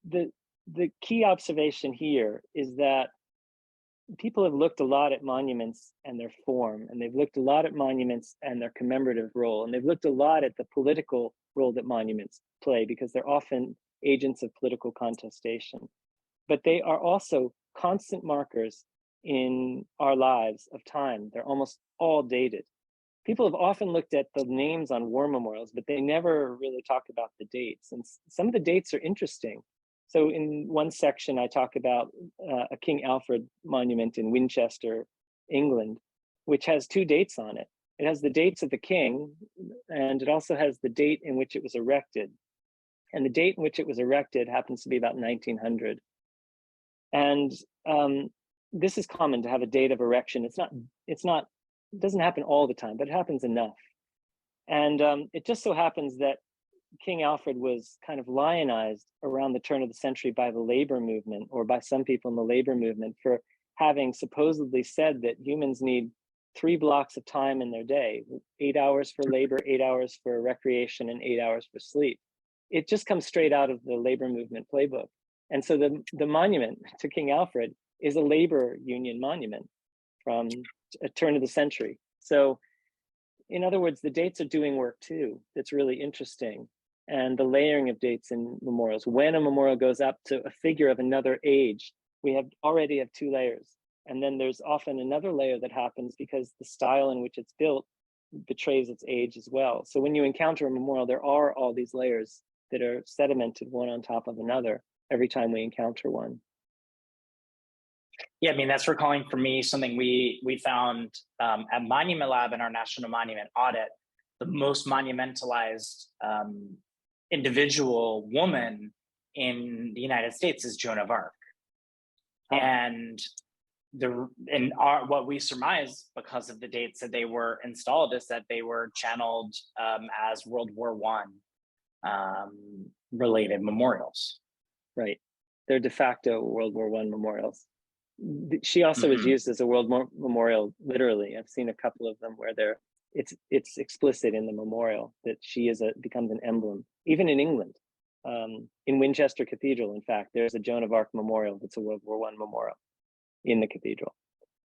the key observation here is that people have looked a lot at monuments and their form, and they've looked a lot at monuments and their commemorative role, and they've looked a lot at the political role that monuments play because they're often agents of political contestation. But they are also constant markers in our lives of time. They're almost all dated. People have often looked at the names on war memorials, but they never really talk about the dates. And some of the dates are interesting. So in one section, I talk about a King Alfred monument in Winchester, England, which has two dates on it. It has the dates of the king, and it also has the date in which it was erected. And the date in which it was erected happens to be about 1900. And this is common to have a date of erection. It doesn't happen all the time, but it happens enough. And it just so happens that King Alfred was kind of lionized around the turn of the century by the labor movement, or by some people in the labor movement, for having supposedly said that humans need 3 blocks of time in their day, 8 hours for labor, 8 hours for recreation, and 8 hours for sleep. It just comes straight out of the labor movement playbook. And so the monument to King Alfred is a labor union monument from a turn of the century. So in other words, the dates are doing work too. That's really interesting. And the layering of dates in memorials. When a memorial goes up to a figure of another age, we already have 2 layers. And then there's often another layer that happens because the style in which it's built betrays its age as well. So when you encounter a memorial, there are all these layers that are sedimented one on top of another every time we encounter one. Yeah, I mean, that's recalling for me something we found at Monument Lab in our National Monument audit. The most monumentalized individual woman in the United States is Joan of Arc. Oh. And what we surmise, because of the dates that they were installed, is that they were channeled as World War I related memorials. Right. They're de facto World War I memorials. She also was used as a World War memorial, literally. I've seen a couple of them where it's explicit in the memorial that she becomes an emblem, even in England. In Winchester Cathedral, in fact, there's a Joan of Arc memorial that's a World War I memorial in the cathedral.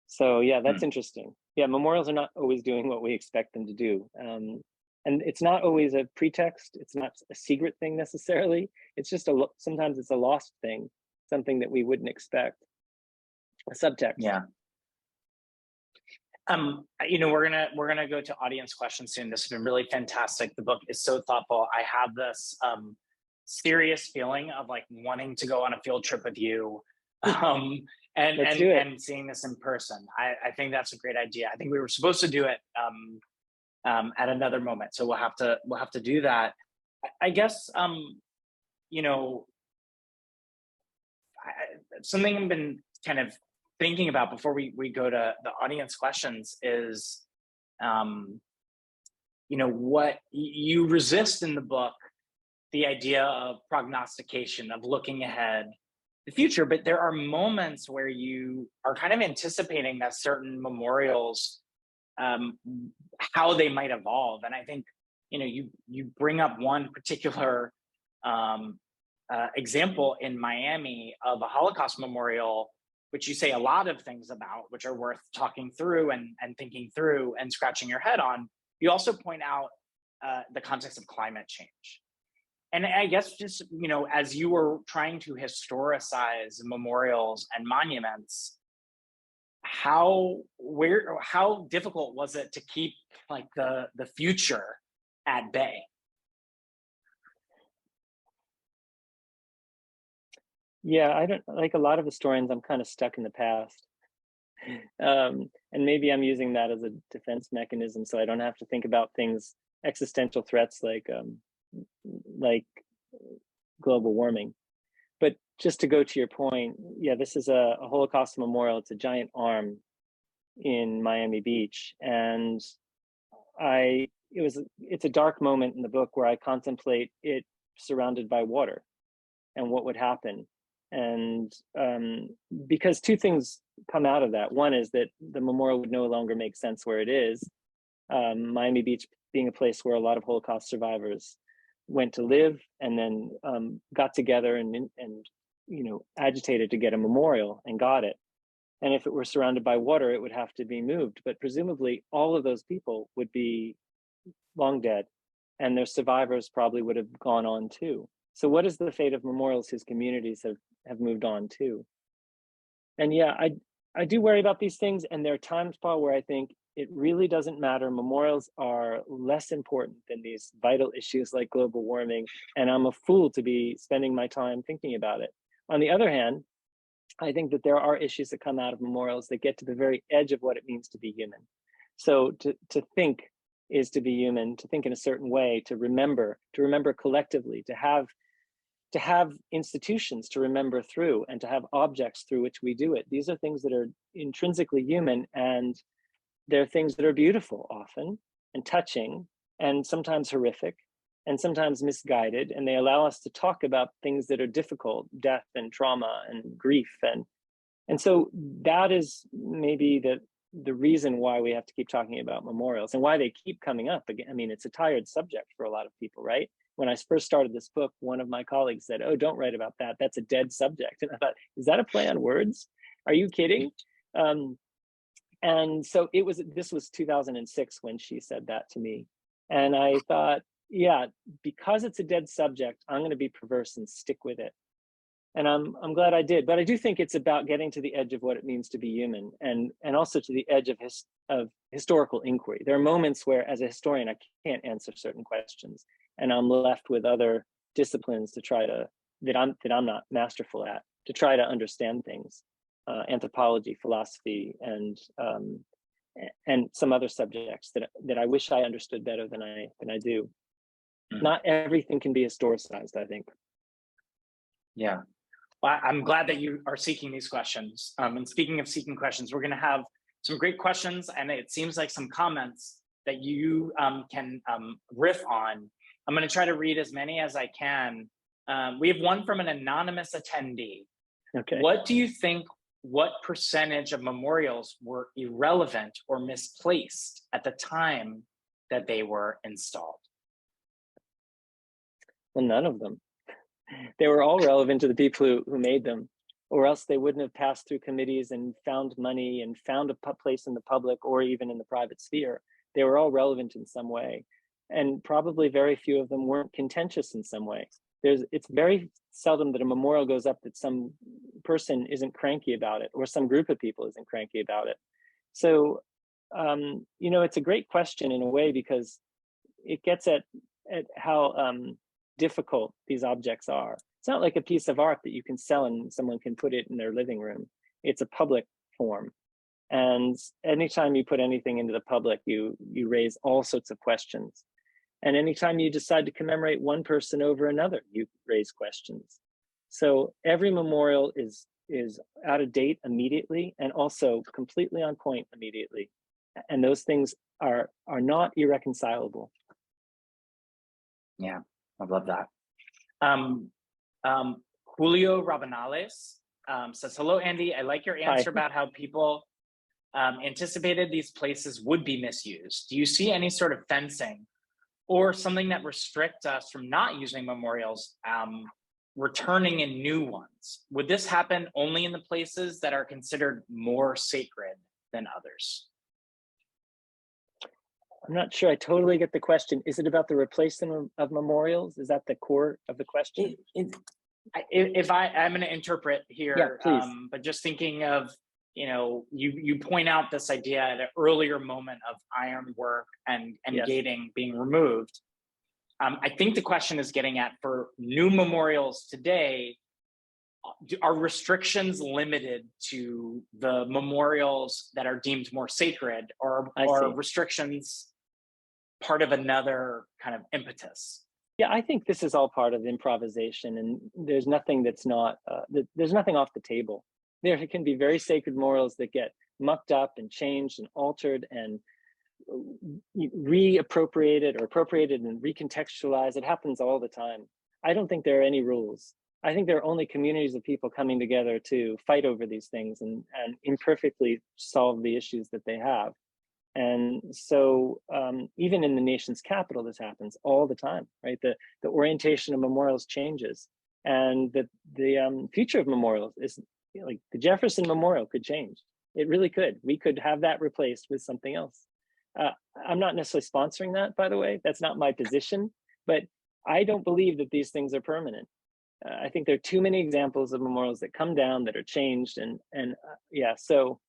So yeah, that's interesting. Yeah, memorials are not always doing what we expect them to do. And it's not always a pretext. It's not a secret thing necessarily. It's just sometimes it's a lost thing, something that we wouldn't expect. A subtext. Yeah. We're gonna go to audience questions soon. This has been really fantastic. The book is so thoughtful. I have this serious feeling of like wanting to go on a field trip with you, and seeing this in person. I think that's a great idea. I think we were supposed to do it at another moment, so we'll have to do that. I guess something I've been kind of thinking about before we go to the audience questions is, what you resist in the book, the idea of prognostication, of looking ahead the future, but there are moments where you are kind of anticipating that certain memorials, how they might evolve. And I think, you bring up one particular example in Miami of a Holocaust memorial, which you say a lot of things about, which are worth talking through and thinking through and scratching your head on. You also point out the context of climate change. And I guess just, as you were trying to historicize memorials and monuments, how difficult was it to keep like the future at bay? Yeah, I don't, like a lot of historians, I'm kind of stuck in the past. And maybe I'm using that as a defense mechanism so I don't have to think about things, existential threats like global warming. But just to go to your point, yeah, this is a Holocaust memorial. It's a giant arm in Miami Beach. And it's a dark moment in the book where I contemplate it surrounded by water and what would happen. And because 2 things come out of that. One is that the memorial would no longer make sense where it is. Miami Beach being a place where a lot of Holocaust survivors went to live and then got together and agitated to get a memorial and got it. And if it were surrounded by water, it would have to be moved. But presumably all of those people would be long dead and their survivors probably would have gone on too. So what is the fate of memorials whose communities have moved on too? And yeah, I do worry about these things, and there are times, Paul, where I think it really doesn't matter. Memorials are less important than these vital issues like global warming, and I'm a fool to be spending my time thinking about it. On the other hand, I think that there are issues that come out of memorials that get to the very edge of what it means to be human. So to think is to be human, to think in a certain way, to remember collectively, to have institutions to remember through, and to have objects through which we do it. These are things that are intrinsically human, and they're things that are beautiful often and touching and sometimes horrific and sometimes misguided, and they allow us to talk about things that are difficult, death and trauma and grief. And so that is maybe the reason why we have to keep talking about memorials and why they keep coming up again. I mean, it's a tired subject for a lot of people, right? When I first started this book, one of my colleagues said, "Oh, don't write about that. That's a dead subject." And I thought, is that a play on words? Are you kidding? And so this was 2006 when she said that to me. And I thought, yeah, because it's a dead subject, I'm going to be perverse and stick with it. And I'm glad I did. But I do think it's about getting to the edge of what it means to be human, and also to the edge of historical inquiry. There are moments where, as a historian, I can't answer certain questions, and I'm left with other disciplines to try to that I'm not masterful at, to try to understand things, anthropology, philosophy, and some other subjects that I wish I understood better than I do. Not everything can be historicized, I think. Yeah. Well, I'm glad that you are seeking these questions. And speaking of seeking questions, we're going to have some great questions, and it seems like some comments that you can riff on. I'm going to try to read as many as I can. We have one from an anonymous attendee. Okay. What do you think? What percentage of memorials were irrelevant or misplaced at the time that they were installed? Well, none of them. They were all relevant to the people who made them, or else they wouldn't have passed through committees and found money and found a place in the public or even in the private sphere. They were all relevant in some way. And probably very few of them weren't contentious in some way. It's very seldom that a memorial goes up that some person isn't cranky about it, or some group of people isn't cranky about it. So, it's a great question in a way, because it gets at how difficult these objects are. It's not like a piece of art that you can sell and someone can put it in their living room. It's a public form. And anytime you put anything into the public, you raise all sorts of questions. And anytime you decide to commemorate one person over another, you raise questions. So every memorial is out of date immediately, and also completely on point immediately. And those things are not irreconcilable. Yeah, I love that. Julio Rabanales says, "Hello, Andy. I like your answer about how people anticipated these places would be misused. Do you see any sort of fencing or something that restricts us from not using memorials, returning in new ones? Would this happen only in the places that are considered more sacred than others?" I'm not sure I totally get the question. Is it about the replacement of memorials? Is that the core of the question? I'm going to interpret here, yeah, please. But just thinking of, you point out this idea at an earlier moment of ironwork and yes, gating being removed. I think the question is getting at, for new memorials today, are restrictions limited to the memorials that are deemed more sacred, or are restrictions part of another kind of impetus? Yeah, I think this is all part of improvisation, and there's nothing that's not, there's nothing off the table. There can be very sacred memorials that get mucked up and changed and altered and reappropriated or appropriated and recontextualized. It happens all the time. I don't think there are any rules. I think there are only communities of people coming together to fight over these things and imperfectly solve the issues that they have. And so even in the nation's capital, this happens all the time, right? The orientation of memorials changes, and the future of memorials is, like, the Jefferson Memorial could change. It really could. We could have that replaced with something else. I'm not necessarily sponsoring that, by the way. That's not my position, but I don't believe that these things are permanent. I think there are too many examples of memorials that come down that are changed, and yeah. So,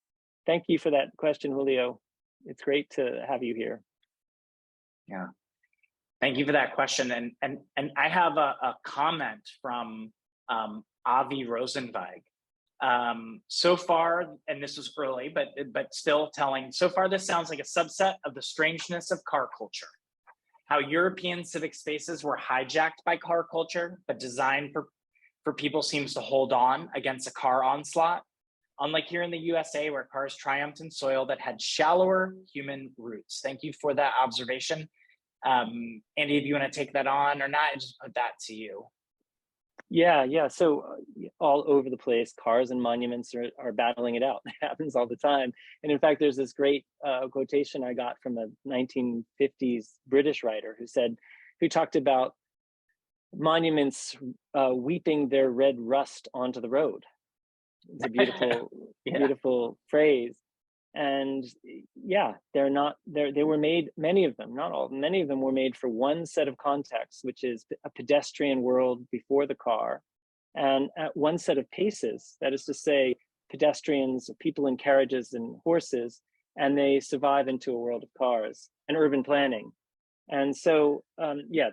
thank you for that question, Julio. It's great to have you here. Yeah, thank you for that question. And I have a comment from Avi Rosenweig. So far, and this was early, but still telling, so far this sounds like a subset of the strangeness of car culture. How European civic spaces were hijacked by car culture, but designed for people seems to hold on against a car onslaught. Unlike here in the USA, where cars triumphed in soil that had shallower human roots. Thank you for that observation. Andy, if you want to take that on or not, I just put that to you. Yeah. So all over the place, cars and monuments are battling it out. It happens all the time. And in fact, there's this great quotation I got from a 1950s British writer who talked about monuments weeping their red rust onto the road. It's a beautiful, beautiful phrase. And yeah, they were made, many of them, not all, many of them were made for one set of contexts, which is a pedestrian world before the car, and at one set of paces, that is to say, pedestrians, people in carriages and horses, and they survive into a world of cars and urban planning. And so, yeah,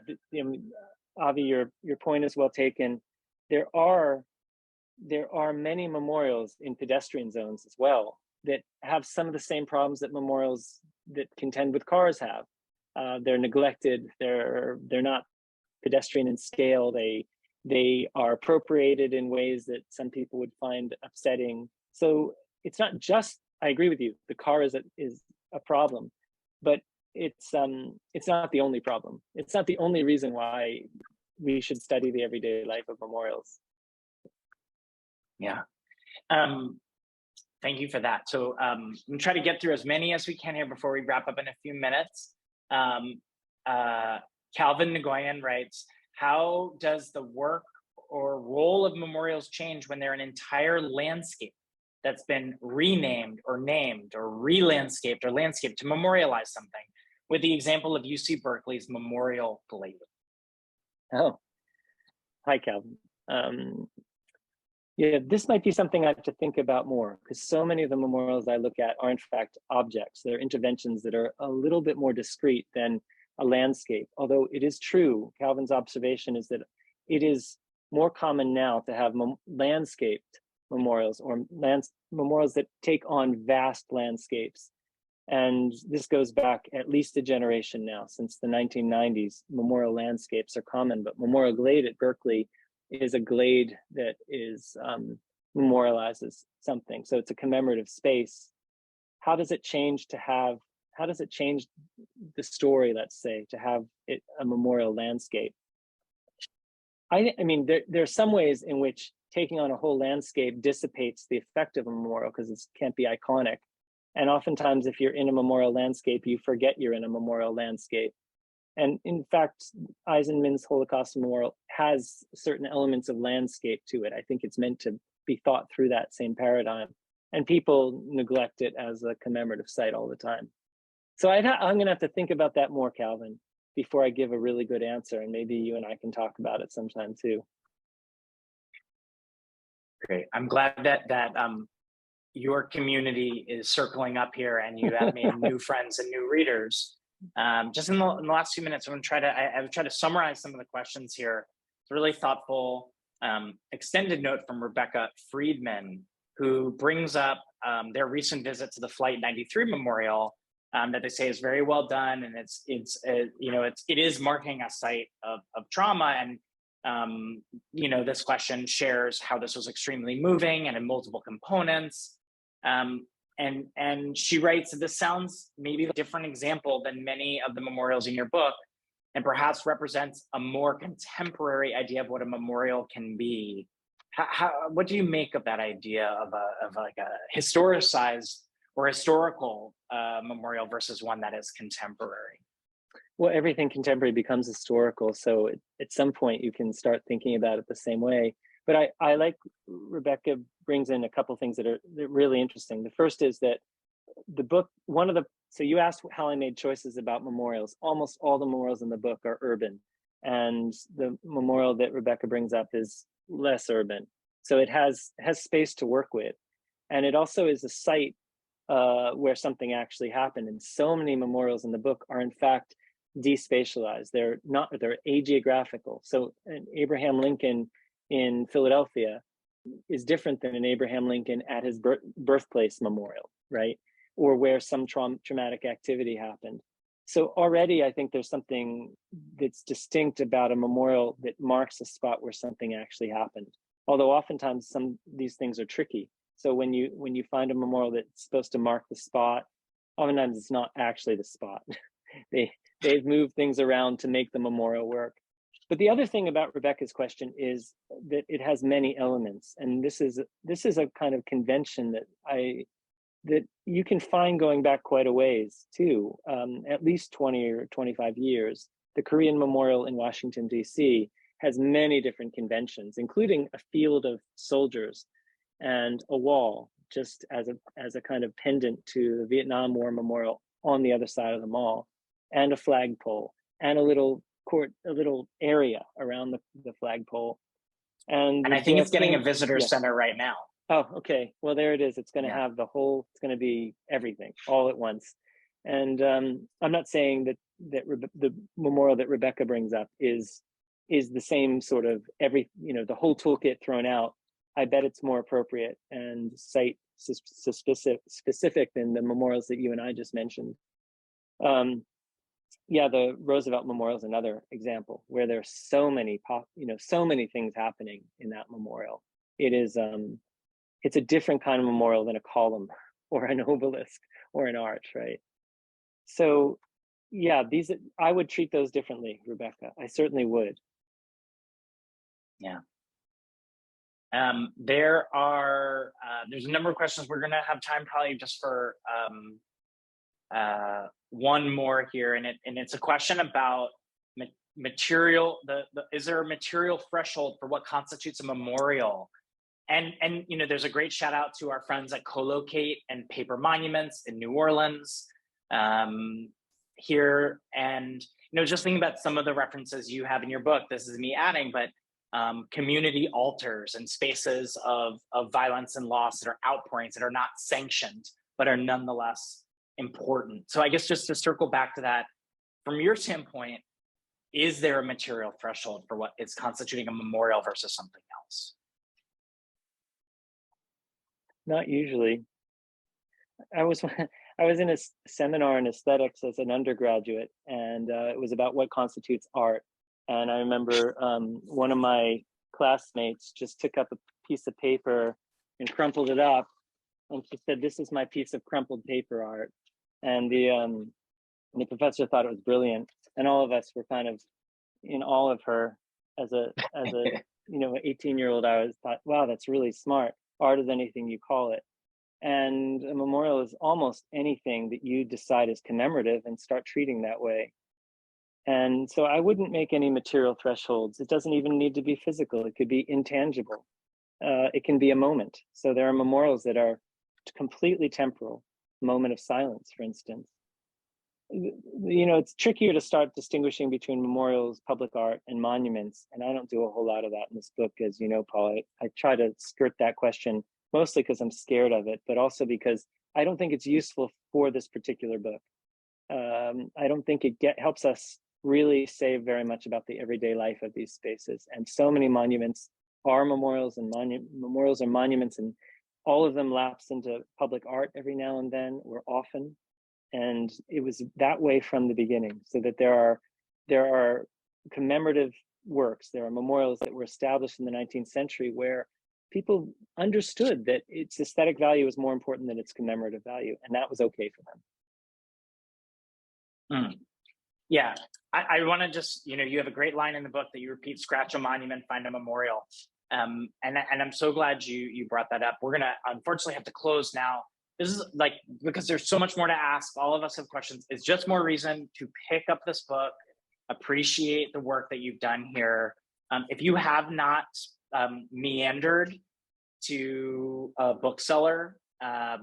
Avi, your point is well taken. There are many memorials in pedestrian zones as well that have some of the same problems that memorials that contend with cars have. They're neglected. They're not pedestrian in scale. They are appropriated in ways that some people would find upsetting. So it's not just, I agree with you, the car is a problem, but it's not the only problem. It's not the only reason why we should study the everyday life of memorials. Yeah. Thank you for that. So I'm gonna try to get through as many as we can here before we wrap up in a few minutes. Calvin Nguyen writes, how does the work or role of memorials change when they're an entire landscape that's been renamed or named or re-landscaped or landscaped to memorialize something, with the example of UC Berkeley's Memorial Glade? Oh, hi, Calvin. Yeah, this might be something I have to think about more, because so many of the memorials I look at are in fact objects. They're interventions that are a little bit more discrete than a landscape. Although it is true, Calvin's observation is that it is more common now to have landscaped memorials or memorials that take on vast landscapes. And this goes back at least a generation now. Since the 1990s, memorial landscapes are common, but Memorial Glade at Berkeley is a glade that is memorializes something. So it's a commemorative space. How does it change the story, let's say, to have it a memorial landscape? I mean, there are some ways in which taking on a whole landscape dissipates the effect of a memorial because it can't be iconic. And oftentimes, if you're in a memorial landscape, you forget you're in a memorial landscape. And in fact, Eisenman's Holocaust Memorial has certain elements of landscape to it. I think it's meant to be thought through that same paradigm. And people neglect it as a commemorative site all the time. So I'm going to have to think about that more, Calvin, before I give a really good answer. And maybe you and I can talk about it sometime too. Great. I'm glad that your community is circling up here and you have made new friends and new readers. Just in the last few minutes, I'm going to try to summarize some of the questions here. It's a really thoughtful extended note from Rebecca Friedman, who brings up their recent visit to the Flight 93 Memorial that they say is very well done, and it is marking a site of trauma. And this question shares how this was extremely moving and in multiple components. And she writes that this sounds maybe a different example than many of the memorials in your book, and perhaps represents a more contemporary idea of what a memorial can be. What do you make of that idea of like a historicized or historical memorial versus one that is contemporary? Well, everything contemporary becomes historical. So at some point you can start thinking about it the same way. But I like Rebecca brings in a couple of things that are really interesting. The first is that the book, so you asked how I made choices about memorials. Almost all the memorials in the book are urban. And the memorial that Rebecca brings up is less urban. So it has space to work with. And it also is a site where something actually happened. And so many memorials in the book are in fact despatialized. They're ageographical. So an Abraham Lincoln in Philadelphia is different than an Abraham Lincoln at his birthplace memorial, right? Or where some traumatic activity happened. So already I think there's something that's distinct about a memorial that marks a spot where something actually happened. Although oftentimes these things are tricky. So when you find a memorial that's supposed to mark the spot, oftentimes it's not actually the spot. They've moved things around to make the memorial work. But the other thing about Rebecca's question is that it has many elements, and this is a kind of convention that you can find going back quite a ways too, at least 20 or 25 years. The Korean Memorial in Washington, D.C. has many different conventions, including a field of soldiers and a wall, just as a kind of pendant to the Vietnam War Memorial on the other side of the mall, and a flagpole, and a little area around the flagpole. And I think it's getting a visitor center right now. Oh, okay. Well, there it is. It's going to have it's going to be everything all at once. And I'm not saying that the memorial that Rebecca brings up is the same sort of the whole toolkit thrown out. I bet it's more appropriate and site specific than the memorials that you and I just mentioned. The Roosevelt Memorial is another example where there's so many things happening in that memorial. It is it's a different kind of memorial than a column or an obelisk or an arch, right? So I would treat those differently, Rebecca. I certainly would. Yeah. There's a number of questions. We're going to have time probably just for one more here, and it's a question about material. Is there a material threshold for what constitutes a memorial? And there's a great shout out to our friends at Co-Locate and Paper Monuments in New Orleans here, and just thinking about some of the references you have in your book. This is me adding, but community altars and spaces of violence and loss that are outpourings that are not sanctioned but are nonetheless important. So I guess just to circle back to that, from your standpoint, is there a material threshold for what is constituting a memorial versus something else? Not usually. I was in a seminar in aesthetics as an undergraduate, and it was about what constitutes art. And I remember one of my classmates just took up a piece of paper and crumpled it up, and she said, "This is my piece of crumpled paper art." And the professor thought it was brilliant, and all of us were kind of in awe of her. As a 18-year-old, I thought, wow, that's really smart. Art is anything you call it. And a memorial is almost anything that you decide is commemorative and start treating that way. And so I wouldn't make any material thresholds. It doesn't even need to be physical. It could be intangible. It can be a moment. So there are memorials that are completely temporal. Moment of silence, for instance. It's trickier to start distinguishing between memorials, public art, and monuments. And I don't do a whole lot of that in this book, as you know, Paul. I try to skirt that question, mostly because I'm scared of it, but also because I don't think it's useful for this particular book. I don't think it helps us really say very much about the everyday life of these spaces. And so many monuments are memorials, and memorials are monuments, and all of them lapse into public art every now and then, or often. And it was that way from the beginning, so that there are commemorative works, there are memorials that were established in the 19th century where people understood that its aesthetic value was more important than its commemorative value, and that was okay for them. Yeah, I want to just, you have a great line in the book that you repeat: scratch a monument, find a memorial. And I'm so glad you brought that up. We're gonna unfortunately have to close now. This is because there's so much more to ask. All of us have questions. It's just more reason to pick up this book, appreciate the work that you've done here. If you have not meandered to a bookseller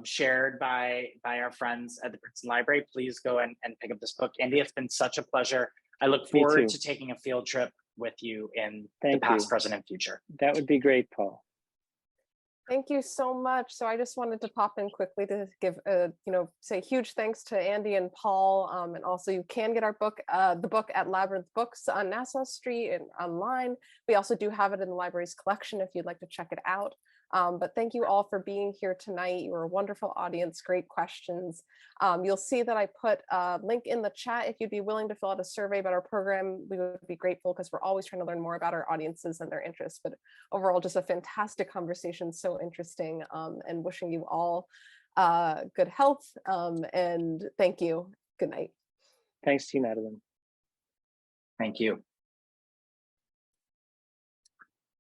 shared by our friends at the Princeton Library, please go and pick up this book. Andy, it's been such a pleasure. I look Me forward too. to taking a field trip with you in Thank the past, you. present, and future. That would be great, Paul. Thank you so much. So I just wanted to pop in quickly to give, say huge thanks to Andy and Paul. And also you can get our book, the book at Labyrinth Books on Nassau Street and online. We also do have it in the library's collection if you'd like to check it out. But thank you all for being here tonight. You were a wonderful audience, great questions. You'll see that I put a link in the chat if you'd be willing to fill out a survey about our program. We would be grateful because we're always trying to learn more about our audiences and their interests. But overall, just a fantastic conversation, so interesting, and wishing you all good health, and thank you. Good night. Thanks to you, Madeline. Thank you.